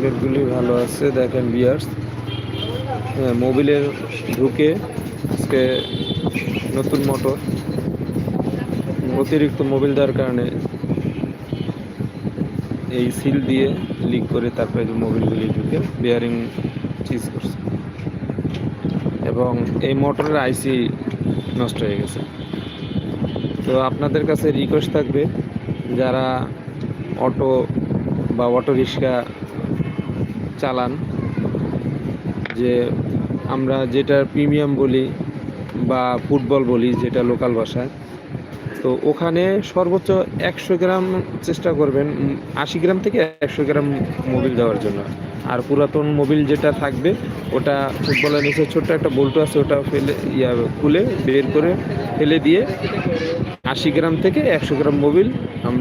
সকেটগুলি ভালো আছে দেখেন ভিউয়ার্স। হ্যাঁ, মোবিলের ঢুকে আজকে নতুন মোটর, অতিরিক্ত মোবিল দেওয়ার কারণে এই সিল দিয়ে লিক করে তারপরে মোবিলগুলি ঢুকে বেয়ারিং চিজ করছে এবং এই মোটরের আইসি নষ্ট হয়ে গেছে। তো আপনাদের কাছে রিকোয়েস্ট থাকবে, যারা অটো বা অটো রিক্সা চালান, যে আমরা যেটা প্রিমিয়াম বলি বা ফুটবল বলি যেটা লোকাল ভাষায়, তো ওখানে সর্বোচ্চ 100 গ্রাম চেষ্টা করবেন, 80 গ্রাম থেকে 100 গ্রাম মোবিল দেওয়ার জন্য। আর পুরাতন মোবিল যেটা থাকবে ওটা ফুটবলের নিচে ছোট্ট একটা বল্টু আছে, ওটা ফেলে খুলে বের করে ফেলে দিয়ে 80 গ্রাম থেকে 100 গ্রাম মোবিল আমরা